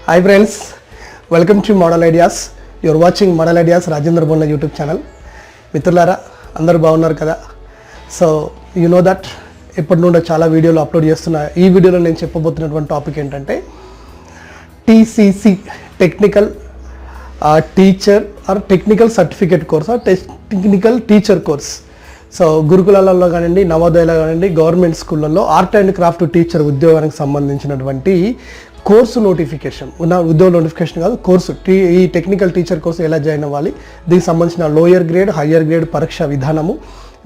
Hi friends, welcome to Model Ideas. You are watching Model Ideas Rajendra Bonna YouTube channel. మిత్రులారా అందరూ బాగున్నారు కదా. So you know that ఇప్పటి నుండి చాలా వీడియోలు అప్లోడ్ చేస్తున్నా. ఈ వీడియోలో నేను చెప్పబోతున్నటువంటి టాపిక్ ఏంటంటే TCC technical teacher or technical certificate course or technical teacher course. So గురుకులాలలో కానివ్వండి, నవోదయలో కానివ్వండి, గవర్నమెంట్ స్కూళ్ళల్లో ఆర్ట్ అండ్ క్రాఫ్ట్ టీచర్ ఉద్యోగానికి సంబంధించినటువంటి కోర్సు నోటిఫికేషన్ ఉద్యోగ నోటిఫికేషన్ కాదు, కోర్సు ఈ టెక్నికల్ టీచర్ కోర్సు ఎలా జాయిన్ అవ్వాలి, దీనికి సంబంధించిన లోయర్ గ్రేడ్ హయ్యర్ గ్రేడ్ పరీక్ష విధానము,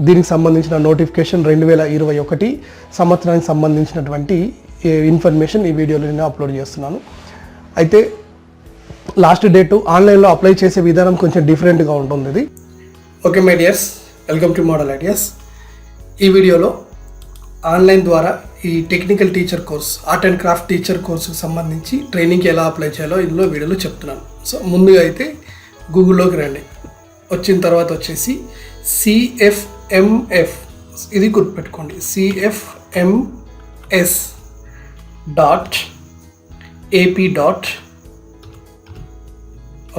దీనికి సంబంధించిన నోటిఫికేషన్ 2021 సంవత్సరానికి సంబంధించినటువంటి ఇన్ఫర్మేషన్ ఈ వీడియోలో నేను అప్లోడ్ చేస్తున్నాను. అయితే లాస్ట్ డేటు ఆన్లైన్లో అప్లై చేసే విధానం కొంచెం డిఫరెంట్గా ఉంటుంది. ఇది okay my dears, welcome to model ideas. ఈ వీడియోలో ఆన్లైన్ ద్వారా ఈ technical teacher course art and craft teacher కోర్సుకు సంబంధించి ట్రైనింగ్కి ఎలా అప్లై చేయాలో ఇందులో వీడియోలో చెప్తున్నాను. సో ముందుగా అయితే గూగుల్లోకి రండి. వచ్చిన తర్వాత వచ్చేసి CFMF ఇది గుర్తుపెట్టుకోండి, CFMS.AP.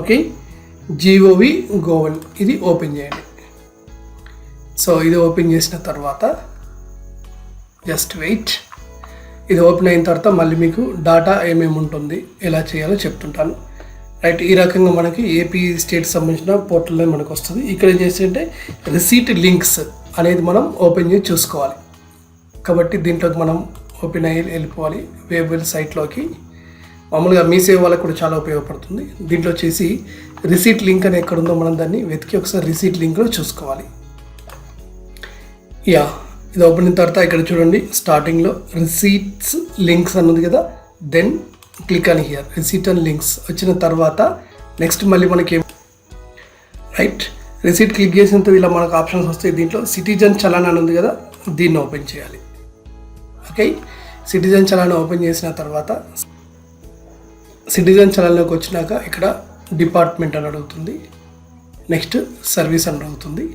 ఓకే, gov ఇది ఓపెన్ చేయండి. సో ఇది ఓపెన్ చేసిన తర్వాత జస్ట్ వెయిట్. ఇది ఓపెన్ అయిన తర్వాత మళ్ళీ మీకు డాటా ఏమేమి ఉంటుంది, ఎలా చేయాలో చెప్తుంటాను. రైట్, ఈ రకంగా మనకి ఏపీ స్టేట్ సంబంధించిన పోర్టల్లో మనకు వస్తుంది. ఇక్కడ ఏం చేస్తుంటే రిసీట్ లింక్స్ అనేది మనం ఓపెన్ చేసి చూసుకోవాలి. కాబట్టి దీంట్లోకి మనం ఓపెన్ అయ్యి వెళ్ళిపోవాలి వెబ్ సైట్లోకి. మామూలుగా మీ సేవ వాళ్ళకి కూడా చాలా ఉపయోగపడుతుంది. దీంట్లో వచ్చేసి రిసీట్ లింక్ అని ఎక్కడుందో మనం దాన్ని వెతికి ఒకసారి రిసీట్ లింక్లో చూసుకోవాలి. యా, ఇది ఓపెన్ అయిన తర్వాత ఇక్కడ చూడండి, స్టార్టింగ్లో రిసీట్స్ లింక్స్ అన్నది కదా, దెన్ క్లిక్ అని హియర్ రిసీట్ అండ్ లింక్స్. వచ్చిన తర్వాత నెక్స్ట్ మళ్ళీ మనకి రైట్ రిసీట్ క్లిక్ చేసినంత ఇలా మనకు ఆప్షన్స్ వస్తాయి. దీంట్లో సిటిజన్ చలాన్ అని ఉంది కదా, దీన్ని ఓపెన్ చేయాలి. ఓకే, సిటిజన్ చలాన్ ఓపెన్ చేసిన తర్వాత సిటిజన్ చలాన్లోకి వచ్చినాక ఇక్కడ డిపార్ట్మెంట్ అని అడుగుతుంది, నెక్స్ట్ సర్వీస్ అని అడుగుతుంది.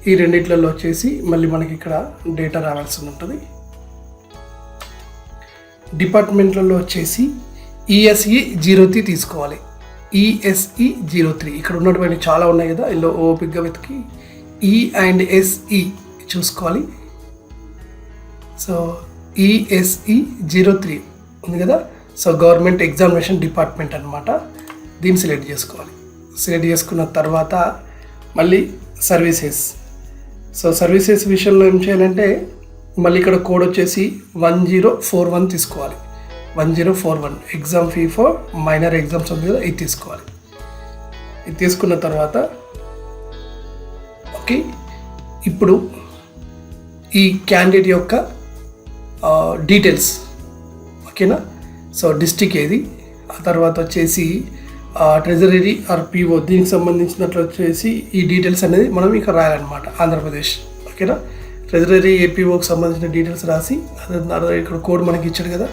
ఈ రెండిట్లలో వచ్చేసి మళ్ళీ మనకి ఇక్కడ డేటా రావాల్సి ఉంటుంది. డిపార్ట్మెంట్లలో వచ్చేసి ESE 03 తీసుకోవాలి. ESE 03 ఇక్కడ ఉన్నటువంటి చాలా ఉన్నాయి కదా, ఇందులో ఓపిక్గా వెతికి E&SE చూసుకోవాలి. సో ESE 03 ఉంది కదా, సో గవర్నమెంట్ ఎగ్జామినేషన్ డిపార్ట్మెంట్ అనమాట. దీన్ని సెలెక్ట్ చేసుకోవాలి. సెలెక్ట్ చేసుకున్న తర్వాత మళ్ళీ సర్వీసెస్. సో సర్వీసెస్ విషయంలో ఏం చేయాలంటే మళ్ళీ ఇక్కడ కోడ్ వచ్చేసి 1041 తీసుకోవాలి. 1041 exam fee for minor exams ఉంది కదా, ఇది తీసుకోవాలి. ఇది తీసుకున్న తర్వాత ఓకే, ఇప్పుడు ఈ క్యాండిడేట్ యొక్క డీటెయిల్స్ ఓకేనా. సో డిస్ట్రిక్ట్ ఏది, ఆ తర్వాత వచ్చేసి ట్రెజరీ ఆర్ PO దీనికి సంబంధించినట్లు వచ్చేసి ఈ డీటెయిల్స్ అనేది మనం ఇక్కడ రాయాలన్నమాట. ఆంధ్రప్రదేశ్ ఓకేనా. ట్రెజరీ APOకి సంబంధించిన డీటెయిల్స్ రాసి అదే ఇక్కడ కోడ్ మనకి ఇచ్చాడు కదా,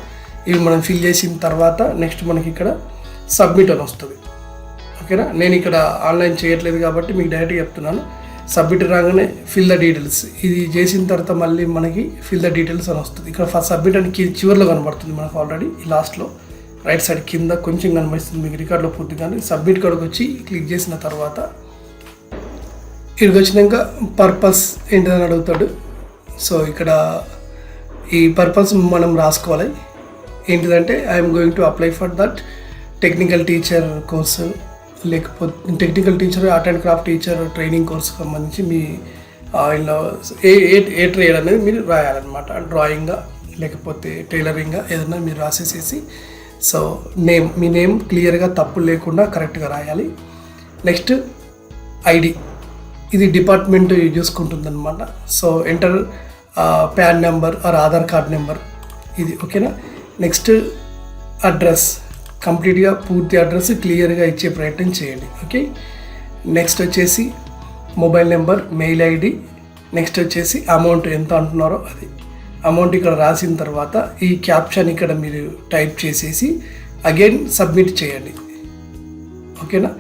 ఇవి మనం ఫిల్ చేసిన తర్వాత నెక్స్ట్ మనకి ఇక్కడ సబ్మిట్ అని వస్తుంది. ఓకేనా, నేను ఇక్కడ ఆన్లైన్ చేయట్లేదు కాబట్టి మీకు డైరెక్ట్గా చెప్తున్నాను. సబ్మిట్ రాగానే ఫిల్ ద డీటెయిల్స్, ఇది చేసిన తర్వాత మళ్ళీ మనకి ఫిల్ ద డీటెయిల్స్ అని వస్తుంది. ఇక్కడ ఫస్ట్ సబ్మిట్ అని చివరిలో కనబడుతుంది మనకు ఆల్రెడీ. ఈ లాస్ట్లో రైట్ సైడ్ కింద కొంచెం కనిపిస్తుంది మీకు రికార్డులో పూర్తిగానే. సబ్మిట్ కాడికి వచ్చి క్లిక్ చేసిన తర్వాత ఇక్కడికి వచ్చినాక పర్పస్ ఏంటిదని అడుగుతాడు. సో ఇక్కడ ఈ పర్పస్ మనం రాసుకోవాలి. ఏంటిదంటే I'm going to apply for that technical teacher course, లేకపోతే technical teacher art and craft teacher training కోర్సుకు సంబంధించి మీ ఇలా ఏ ట్రేడ్ అనేది మీరు రాయాలన్నమాట. డ్రాయింగ్గా లేకపోతే టైలరింగ్గా ఏదైనా మీరు రాసేసేసి సో నేమ్, మీ నేమ్ క్లియర్గా తప్పు లేకుండా కరెక్ట్గా రాయాలి. నెక్స్ట్ ID, ఇది డిపార్ట్మెంట్ చూసుకుంటుంది అనమాట. So enter PAN number or Aadhaar card number ఇది ఓకేనా. నెక్స్ట్ అడ్రస్, కంప్లీట్గా పూర్తి అడ్రస్ క్లియర్గా ఇచ్చే ప్రయత్నం చేయండి. ఓకే, నెక్స్ట్ వచ్చేసి mobile number, mail ID, next వచ్చేసి అమౌంట్ ఎంత అంటున్నారో అది అమౌంట్ ఇక్కడ రాసిన తర్వాత ఈ క్యాప్షన్ ఇక్కడ మీరు టైప్ చేసేసి అగైన్ సబ్మిట్ చేయండి. ఓకేనా.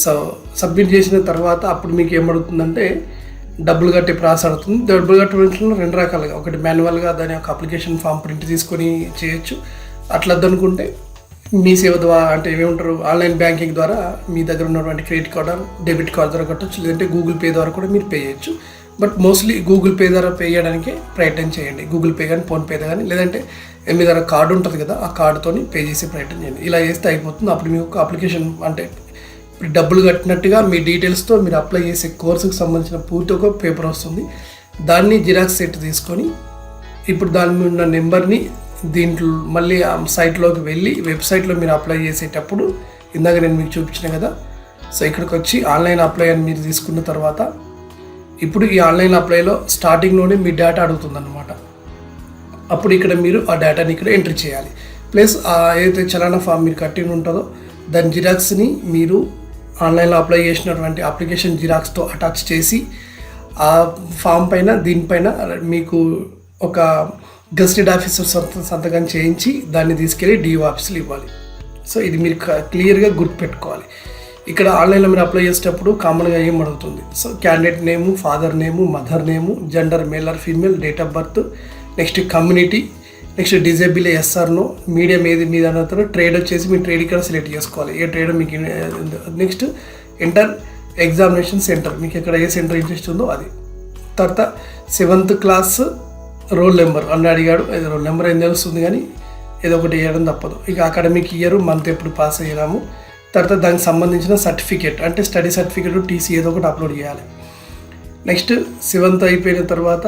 సో సబ్మిట్ చేసిన తర్వాత అప్పుడు మీకు ఏమడుగుతుందంటే డబ్బులు కట్టే ప్రాసెస్ అవుతుంది. డబ్బులు కట్టడంలో రెండు రకాలుగా, ఒకటి మాన్యువల్గా దాని యొక్క అప్లికేషన్ ఫామ్ ప్రింట్ తీసుకొని చేయొచ్చు. అట్లా అనుకుంటే మీ సేవ ద్వారా అంటే ఏమంటారు ఆన్లైన్ బ్యాంకింగ్ ద్వారా మీ దగ్గర ఉన్నటువంటి క్రెడిట్ కార్డ్ డెబిట్ కార్డ్ ద్వారా కట్టచ్చు, లేదంటే గూగుల్ పే ద్వారా కూడా మీరు పే చేయొచ్చు. బట్ మోస్ట్లీ గూగుల్ పే ద్వారా పే చేయడానికి ప్రయత్నం చేయండి. గూగుల్ పే కానీ ఫోన్పే కానీ, లేదంటే మీ దగ్గర కార్డు ఉంటుంది కదా, ఆ కార్డుతో పే చేసే ప్రయత్నం చేయండి. ఇలా చేస్తే అయిపోతుంది. అప్పుడు మీకు అప్లికేషన్ అంటే డబ్బులు కట్టినట్టుగా మీ డీటెయిల్స్తో మీరు అప్లై చేసే కోర్సుకు సంబంధించిన పూర్తి ఒక పేపర్ వస్తుంది. దాన్ని జిరాక్స్ సెట్ తీసుకొని ఇప్పుడు దాని మీద ఉన్న నెంబర్ని దీంట్లో మళ్ళీ ఆ సైట్లోకి వెళ్ళి వెబ్సైట్లో మీరు అప్లై చేసేటప్పుడు ఇందాక నేను మీకు చూపించిన కదా, సో ఇక్కడికి వచ్చి ఆన్లైన్ అప్లై అని మీరు తీసుకున్న తర్వాత ఇప్పుడు ఈ ఆన్లైన్ అప్లైలో స్టార్టింగ్లోనే మీ డేటా అడుగుతుందన్నమాట. అప్పుడు ఇక్కడ మీరు ఆ డేటాని ఇక్కడ ఎంట్రీ చేయాలి. ప్లస్ ఏదైతే చలానా ఫామ్ మీరు కట్టి ఉంటుందో దాని జిరాక్స్ని మీరు ఆన్లైన్లో అప్లై చేసినటువంటి అప్లికేషన్ జిరాక్స్తో అటాచ్ చేసి ఆ ఫామ్ పైన దీనిపైన మీకు ఒక గెస్టెడ్ ఆఫీసర్ సంతకం చేయించి దాన్ని తీసుకెళ్ళి డిఓ ఆఫీసులో ఇవ్వాలి. సో ఇది మీరు క్లియర్గా గుర్తుపెట్టుకోవాలి. ఇక్కడ ఆన్లైన్లో మీరు అప్లై చేసేటప్పుడు కామన్గా ఏం అడుగుతుంది, so candidate name, father name, mother name, gender male or female, date of birth, next community, next disabled S R no, medium ఏది మీద అడుగుతారో, ట్రేడ్ వచ్చేసి మీ ట్రేడ్ ఇక్కడ సెలెక్ట్ చేసుకోవాలి, ఏ ట్రేడ్ మీకు. నెక్స్ట్ ఎంటర్ ఎగ్జామినేషన్ సెంటర్, మీకు ఎక్కడ ఏ సెంటర్ ఇంట్రెస్ట్ ఉందో అది. తర్వాత 7th క్లాస్ రోల్ నెంబర్ అని అడిగాడు. రోల్ నెంబర్ ఏం తెలుస్తుంది కానీ ఏదో ఒకటి వేయడం తప్పదు. ఇక అకాడమిక్ ఇయర్, మంత్ ఎప్పుడు పాస్ అయ్యాము, తర్వాత దానికి సంబంధించిన సర్టిఫికేట్ అంటే స్టడీ సర్టిఫికేట్, టీసీ ఏదో ఒకటి అప్లోడ్ చేయాలి. నెక్స్ట్ 7th అయిపోయిన తర్వాత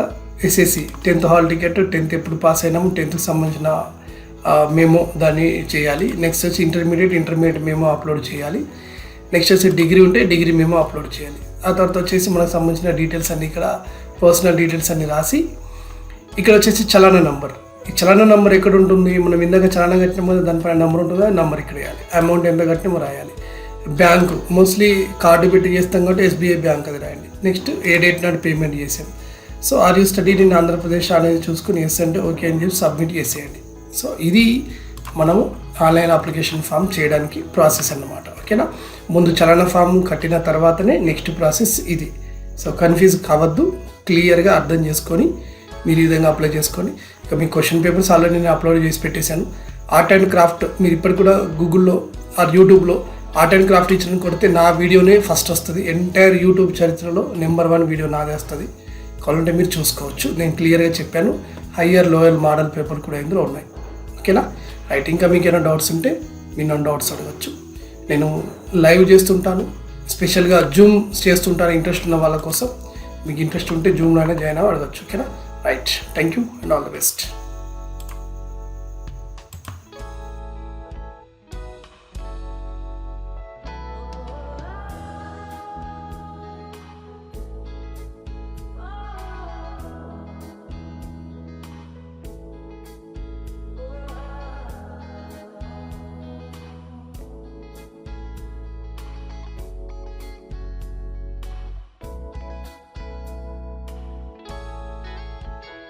SSC 10th hall ticket, 10th ఎప్పుడు పాస్ అయినాము, 10th సంబంధించిన మేమో దాన్ని చేయాలి. నెక్స్ట్ వచ్చి ఇంటర్మీడియట్ మేమో అప్లోడ్ చేయాలి. నెక్స్ట్ వచ్చి డిగ్రీ ఉంటే డిగ్రీ మేమో అప్లోడ్ చేయాలి. ఆ తర్వాత వచ్చేసి మనకు సంబంధించిన డీటెయిల్స్ అన్నీ ఇక్కడ పర్సనల్ డీటెయిల్స్ అన్నీ రాసి ఇక్కడ వచ్చేసి చలానా నంబర్. ఈ చలానా నంబర్ ఎక్కడ ఉంటుంది, మనం ఇందాక చలానా కట్టిన ముందు దానిపైన నెంబర్ ఉంటుంది, నెంబర్ ఇక్కడ వేయాలి. అమౌంట్ ఎంత కట్టినామో రాయాలి. బ్యాంకు మోస్ట్లీ కార్డు పెట్టి చేస్తాం కాబట్టి ఎస్బీఐ బ్యాంక్ అది రాయండి. నెక్స్ట్ ఏ డేట్ నాడు పేమెంట్ చేసాం. So are you study in Andhra Pradesh అనేది చూసుకుని ఎస్ అంటే ఓకే అని చెప్పి సబ్మిట్ చేసేయండి. సో ఇది మనము ఆన్లైన్ అప్లికేషన్ ఫామ్ చేయడానికి ప్రాసెస్ అన్నమాట. ఓకేనా, ముందు చలానా ఫామ్ కట్టిన తర్వాతనే నెక్స్ట్ ప్రాసెస్ ఇది. సో కన్ఫ్యూజ్ కావద్దు, క్లియర్గా అర్థం చేసుకొని మీరు ఈ విధంగా అప్లై చేసుకొని. ఇక మీ క్వశ్చన్ పేపర్స్ ఆల్రెడీ నేను అప్లోడ్ చేసి పెట్టేశాను. ఆర్ట్ అండ్ క్రాఫ్ట్ మీరు ఇప్పటికి కూడా గూగుల్లో ఆర్ యూట్యూబ్లో ఆర్ట్ అండ్ క్రాఫ్ట్ ఇచ్చిన కొడితే నా వీడియోనే ఫస్ట్ వస్తుంది. ఎంటైర్ యూట్యూబ్ చరిత్రలో నెంబర్ 1 వీడియో నాదే వస్తుంది. కావాలంటే మీరు చూసుకోవచ్చు. నేను క్లియర్గా చెప్పాను. హయ్యర్ లోయర్ మోడల్ పేపర్ కూడా ఇందులో ఉన్నాయి. ఓకేనా, రైట్. ఇంకా మీకు ఏమైనా డౌట్స్ ఉంటే మీరు నన్ను డౌట్స్ అడగచ్చు. నేను లైవ్ చేస్తుంటాను, స్పెషల్గా జూమ్ చేస్తుంటాను ఇంట్రెస్ట్ ఉన్న వాళ్ళ కోసం. మీకు ఇంట్రెస్ట్ ఉంటే జూమ్లో అయినా జాయిన్ అవ్వ అడగచ్చు. ఓకేనా, right. Thank you and all the best.